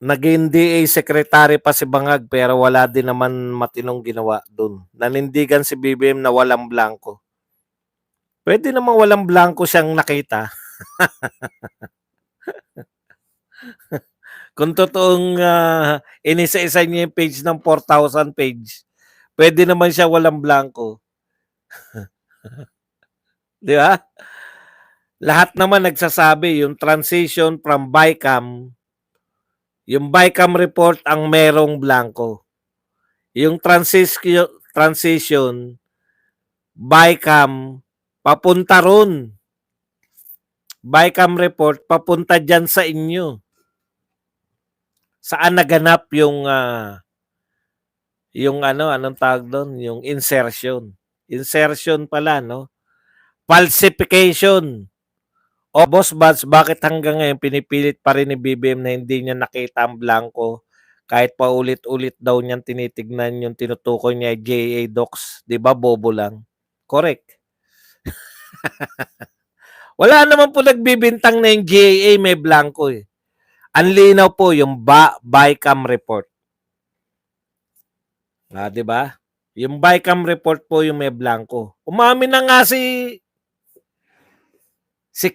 Naging DA secretary pa si Bangag pero wala din naman matinong ginawa dun. Nanindigan si BBM na walang blanco. Pwede namang walang blanco siyang nakita. Kung totoong inisa-isa niya yung page ng 4,000 page, pwede naman siya walang blanco. Di ba? Lahat naman nagsasabi yung transition from BICAM, yung BICAM report ang merong blanco. Yung transition BICAM papunta ron. BICAM report papunta dyan sa inyo. Saan naganap yung anong tawag doon? Yung insertion. Insertion pala, no? Falsification. O Boss Buds, bakit hanggang ngayon pinipilit pa rin ni BBM na hindi niya nakita ang blanco kahit paulit-ulit daw niyang tinitignan yung tinutukoy niya JA Docs, 'di ba? Bobo lang. Correct. Wala naman po nagbibintang na yung JA may blanco eh. Ang linaw po yung BICAM report. 'Di ba? Yung BICAM report po yung may blanco. Umamin na nga si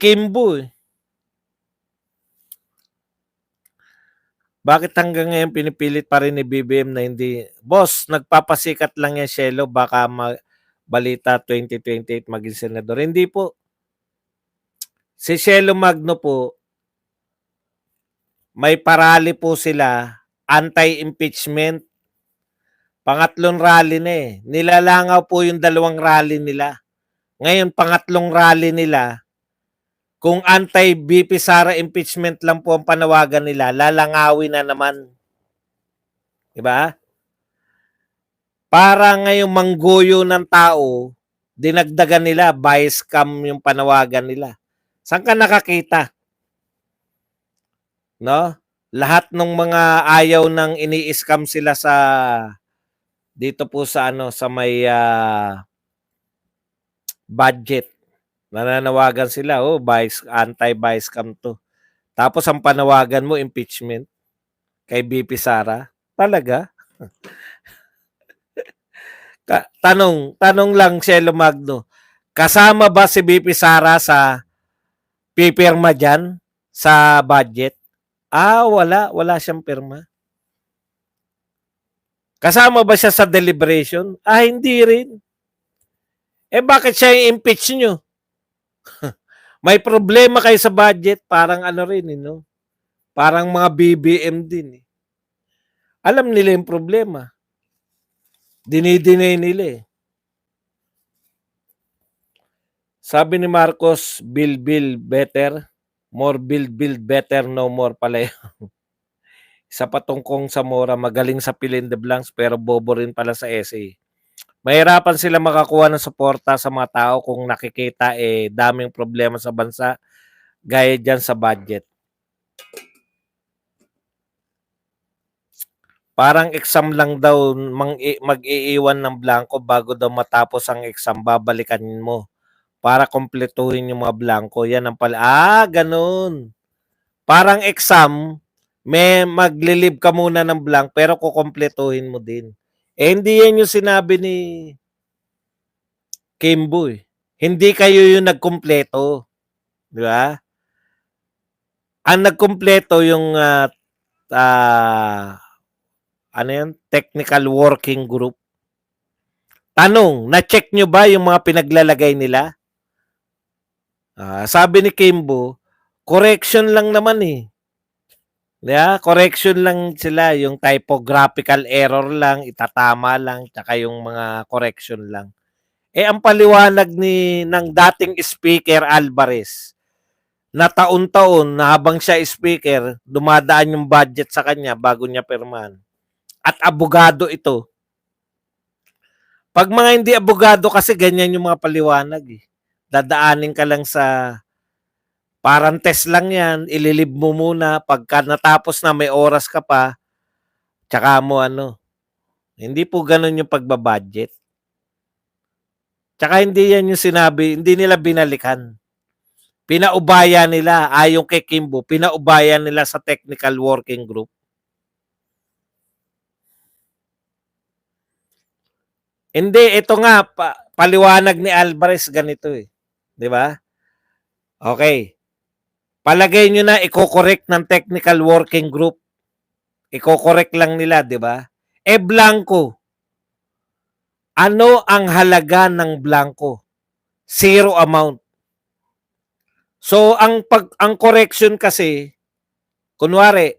Kimbo eh. Bakit hanggang ngayon pinipilit pa rin ni BBM na hindi, boss, nagpapasikat lang yan, Shelo, baka balita 2028 maging senador. Hindi po. Si Shelo Magno po, may parali po sila, anti-impeachment. Pangatlong rally na eh. Nilalangaw po yung dalawang rally nila. Ngayon, pangatlong rally nila, kung anti-BP Sara impeachment lang po ang panawagan nila, lalangawin na naman. Diba? Para ngayong mangguyo ng tao, dinagdagan nila, bias scam yung panawagan nila. Saan ka nakakita? No? Lahat ng mga ayaw nang ini-scam sila sa dito po sa sa may budget. Nananawagan sila, anti-bias scam to. Tapos ang panawagan mo, impeachment kay BP Sara. Talaga? Tanong lang, Shelo Magno. Kasama ba si BP Sara sa pipirma dyan sa budget? Wala siyang pirma. Kasama ba siya sa deliberation? Hindi rin. Bakit siya i-impeach nyo? May problema kayo sa budget, parang rin, no? Parang mga BBM din. Alam nila yung problema. Dinidinay nila eh. Sabi ni Marcos, build better. More build better, no more pala yun. Isa pa tungkong Zamora, magaling sa fill in the blanks pero bobo rin pala sa essay. Mahirapan sila makakuha ng suporta sa mga tao kung nakikita daming problema sa bansa gaya dyan sa budget. Parang exam lang daw mag-iiwan ng blanco bago daw matapos ang exam, babalikan mo para kompletuhin yung mga blanco. Yan ang pala. Ganun. Parang exam, may maglilib ka muna ng blank pero kukompletuhin mo din. Hindi yan yung sinabi ni Kimbo eh. Hindi kayo yung nagkumpleto. Di ba? Ang nagkumpleto yung technical working group. Tanong, na-check nyo ba yung mga pinaglalagay nila? Sabi ni Kimbo, correction lang naman eh. Yeah, correction lang sila, yung typographical error lang, itatama lang, tsaka yung mga correction lang. Ang paliwanag ng dating speaker Alvarez, na taon-taon na habang siya speaker, dumadaan yung budget sa kanya bago niya pirmahan. At abogado ito. Pag mga hindi abogado kasi ganyan yung mga paliwanag eh. Dadaanin ka lang sa parang test lang yan, ililib mo muna, pagka natapos na may oras ka pa, tsaka mo Hindi po ganun yung pagbabudget. Tsaka hindi yan yung sinabi, hindi nila binalikan. Pinaubaya nila, ayon kay Kimbo, pinaubaya nila sa technical working group. Hindi, ito nga, paliwanag ni Alvarez ganito eh. Di ba? Okay. Palagay nyo na i-correct ng technical working group. I-correct lang nila, di ba? Blanco. Ano ang halaga ng blanco? Zero amount. So, ang correction kasi, kunwari,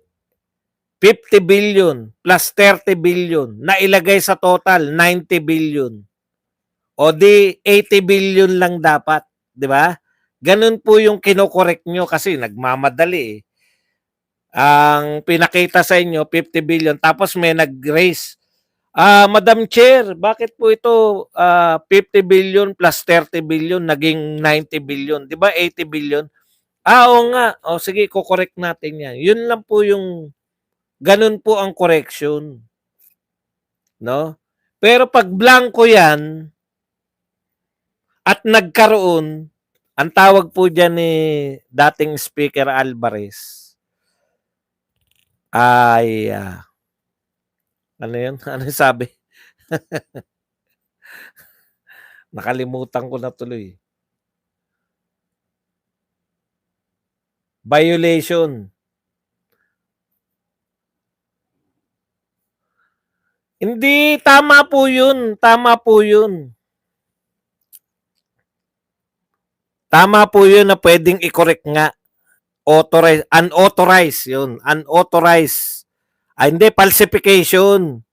50 billion plus 30 billion na ilagay sa total 90 billion. O di 80 billion lang dapat, 'di ba? Ganun po yung kino-correct nyo kasi nagmamadali eh. Ang pinakita sa inyo 50 billion tapos may nag-raise. Madam Chair, bakit po ito 50 billion plus 30 billion naging 90 billion? 'Di ba 80 billion? Oo nga. O sige, ko-correct natin 'yan. Yun lang po yung ganun po ang correction. No? Pero pag blanco 'yan at nagkaroon, ang tawag po diyan ni dating Speaker Alvarez ay ano 'yun? Ano sabi? Nakalimutan ko na tuloy. Violation. Hindi, tama po 'yun. Tama po 'yun. Tama po 'yun na pwedeng i-correct nga. Unauthorized 'yun. Unauthorized. Hindi, falsification.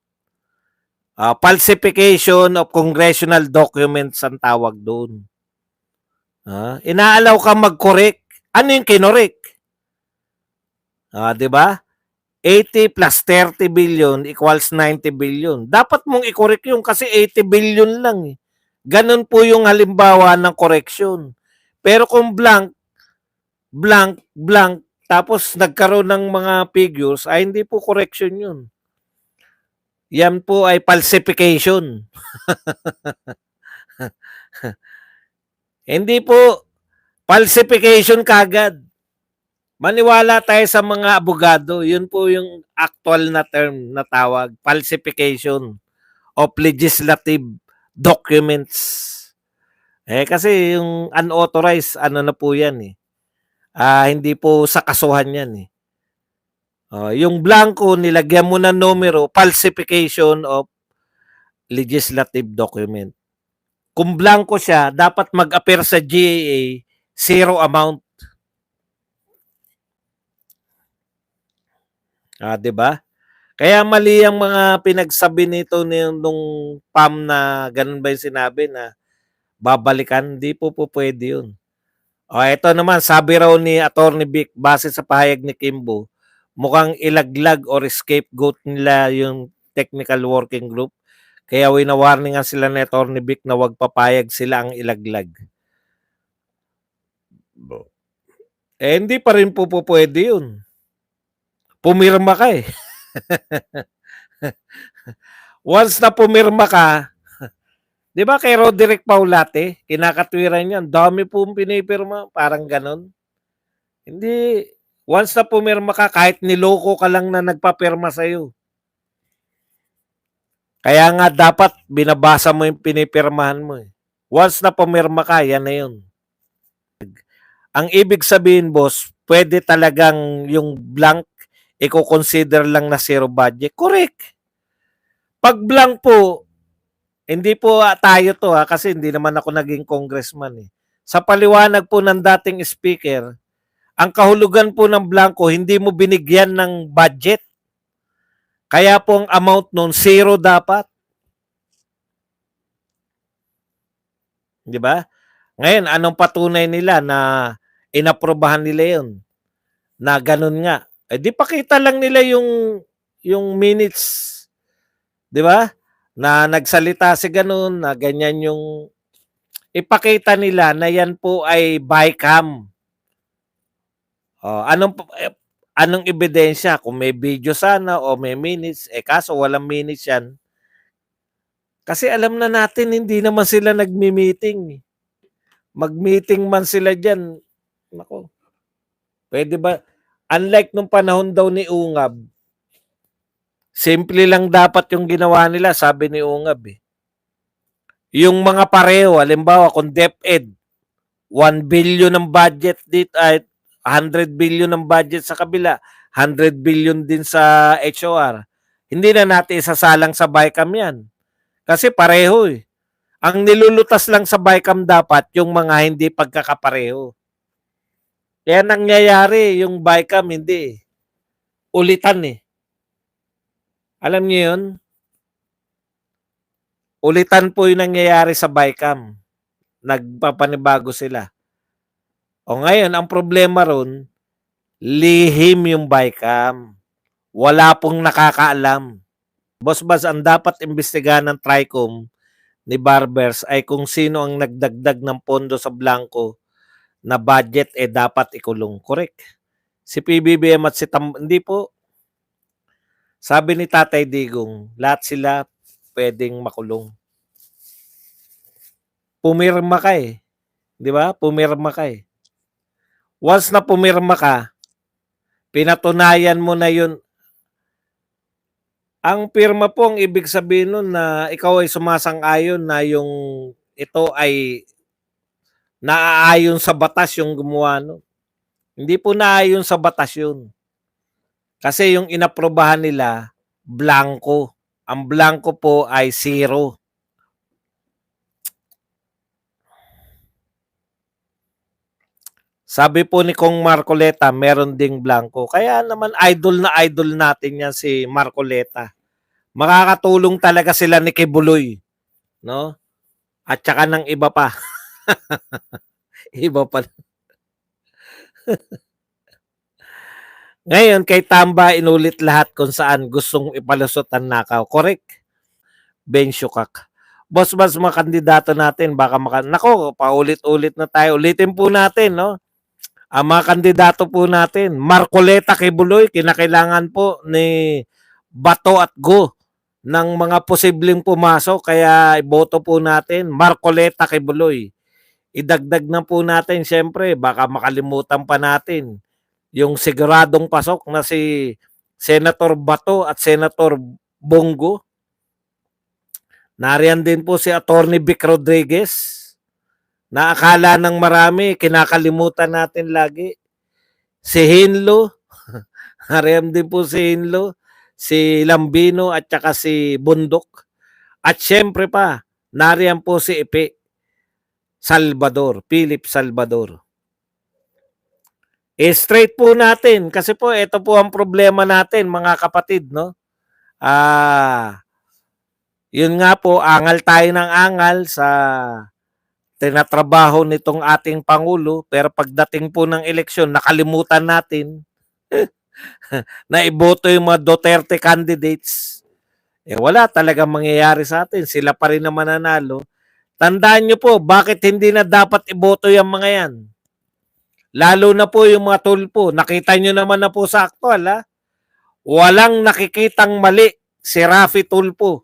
Falsification of congressional documents ang tawag doon. Inaalaw ka mag-correct. Ano yung kinorek? 'Di ba? 80 plus 30 billion equals 90 billion. Dapat mong i-correct yung kasi 80 billion lang eh. Ganun po yung halimbawa ng correction. Pero kung blank, blank, blank, tapos nagkaroon ng mga figures, ay hindi po correction yun. Yan po ay falsification. Hindi po falsification kagad. Maniwala tayo sa mga abogado. Yun po yung actual na term na tawag, falsification of legislative documents. Kasi yung unauthorized, ano na po yan eh. Hindi po sa kasuhan yan eh. Yung blanco, nilagyan mo ng numero, falsification of legislative document. Kung blanco siya, dapat mag-appear sa GAA, zero amount. 'Di ba? Kaya mali ang mga pinagsabi nito nung PAM na ganun ba yung sinabi na babalikan. Hindi po pwede yun. Ito naman, sabi raw ni Attorney Vic, base sa pahayag ni Kimbo, mukhang ilaglag or scapegoat nila yung technical working group. Kaya winawarningan sila ni Attorney Vic na wag papayag sila ang ilaglag. Hindi pa rin po pwede yun. Pumirma ka eh. Once na pumirma ka, di ba kay Roderick Paulate, kinakatwiran yan, dami pong pinipirma, parang ganon. Hindi, once na pumirma ka, kahit niloko ka lang na nagpapirma sa'yo. Kaya nga dapat binabasa mo yung pinipirmahan mo. Once na pumirma ka, yan na yun. Ang ibig sabihin, boss, pwede talagang yung blank, i-consider lang na zero budget. Correct. Pag blank po, hindi po tayo to kasi hindi naman ako naging congressman eh. Sa paliwanag po ng dating speaker, ang kahulugan po ng blanco, hindi mo binigyan ng budget. Kaya po ang amount nun, zero dapat. Di ba? Ngayon, anong patunay nila na inaprobahan nila yun? Na ganun nga. Di pakita lang nila yung minutes. Di ba? Na nagsalita si ganun, na ganyan yung ipakita nila na yan po ay bycam. Anong ebidensya? Kung may video sana o may minutes, kaso walang minutes yan. Kasi alam na natin, hindi naman sila nagmi-meeting. Mag-meeting man sila dyan, nako, pwede ba? Unlike nung panahon daw ni Ungab, simple lang dapat yung ginawa nila, sabi ni Ungab eh. Yung mga pareho, halimbawa kung DepEd, 1 billion ang budget dito ay 100 billion ang budget sa kabila, 100 billion din sa HOR. Hindi na natin isasalang sa BICAM yan. Kasi pareho eh. Ang nilulutas lang sa BICAM dapat yung mga hindi pagkakapareho. Kaya nangyayari yung BICAM hindi eh. Ulitan eh. Alam niyo yun? Ulitan po yung nangyayari sa BICAM. Nagpapanibago sila. O ngayon, ang problema ron, lihim yung BICAM. Wala pong nakakaalam. Boss Bas, ang dapat imbestigahan ng TRICOM ni Barbers ay kung sino ang nagdagdag ng pondo sa blanco na budget dapat ikulong. Correct. Si PBBM at si hindi po. Sabi ni Tatay Digong, lahat sila pwedeng makulong. Pumirma ka eh. Di ba? Pumirma ka eh. Once na pumirma ka, pinatunayan mo na yun. Ang pirma po, ang ibig sabihin nun na ikaw ay sumasang-ayon na yung ito ay naaayon sa batas yung gumawa no. Hindi po naaayon sa batas yun. Kasi yung inaprobahan nila, blanco. Ang blanco po ay 0. Sabi po ni Kong Marcoleta, meron ding blanco. Kaya naman idol natin yan si Marcoleta. Makakatulong talaga sila ni Kibuloy, no? At saka ng iba pa. Iba pa. Ngayon, kay Tamba, inulit lahat kung saan gustong ipalusot ang nakaw. Correct? Ben Shukak. Boss, mga kandidato natin, baka nako, paulit-ulit na tayo. Ulitin po natin, no? Ang mga kandidato po natin, Marcoleta Kibuloy, kinakailangan po ni Bato at Go ng mga posibleng pumasok. Kaya iboto po natin, Marcoleta Kibuloy. Idagdag na po natin, syempre, baka makalimutan pa natin yung siguradong pasok na si Senator Bato at Senator Bongo. Nariyan din po si Attorney Vic Rodriguez. Naakala ng marami, kinakalimutan natin lagi. Si Hinlo, nariyan din po si Hinlo, si Lambino at saka si Bundok. At syempre pa, nariyan po si Ipe Salvador, Philip Salvador. Straight po natin kasi po ito po ang problema natin mga kapatid, no? Yun nga po, angal tayo ng angal sa tinatrabaho nitong ating Pangulo, pero pagdating po ng eleksyon, nakalimutan natin na iboto yung mga Duterte candidates. Wala talagang mangyayari sa atin. Sila pa rin naman nanalo. Tandaan nyo po, bakit hindi na dapat iboto yung mga yan? Lalo na po yung mga tulpo. Nakita nyo naman na po sa aktual, ha? Walang nakikitang mali si Raffy Tulfo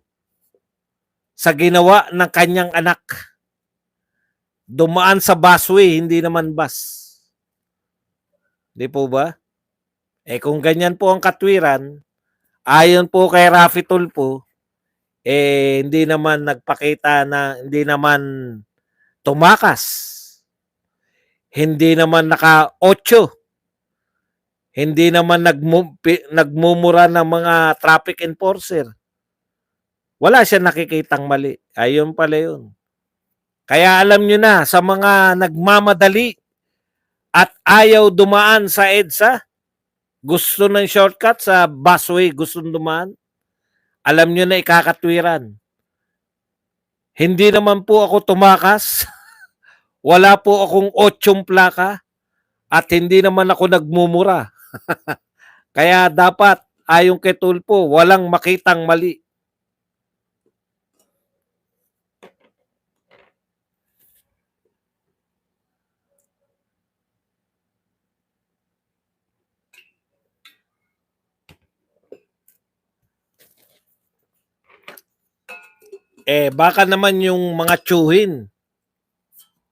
sa ginawa ng kanyang anak. Dumaan sa busway, hindi naman bus. Di po ba? Kung ganyan po ang katwiran, ayon po kay Raffy Tulfo, hindi naman nagpakita na, hindi naman tumakas. Hindi naman naka-8. Hindi naman nagmumura ng mga traffic enforcer. Wala siya nakikitang mali. Ayun pala yun. Kaya alam nyo na, sa mga nagmamadali at ayaw dumaan sa EDSA, gusto ng shortcut sa busway, gusto dumaan, alam nyo na ikakatwiran. Hindi naman po ako tumakas, wala po akong 8 plaka, at hindi naman ako nagmumura. Kaya dapat, ayon kay Tulfo, walang makitang mali. Baka naman yung mga tsuhin.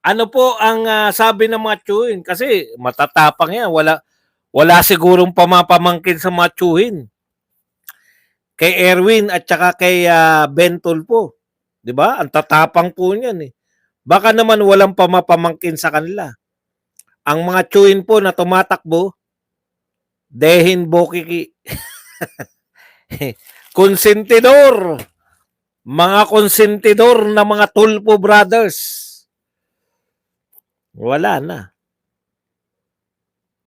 Ano po ang sabi ng mga tsuhin? Kasi matatapang yan. Wala sigurong pamapamangkin sa mga tsuhin. Kay Erwin at saka kay Ben Tulfo. 'Di ba? Ang tatapang po niyan, eh. Baka naman walang pamapamangkin sa kanila. Ang mga chewin po na tumatakbo, Dehin Bokiki. Konsentidor. Mga konsentidor na mga Tulfo brothers. Wala na.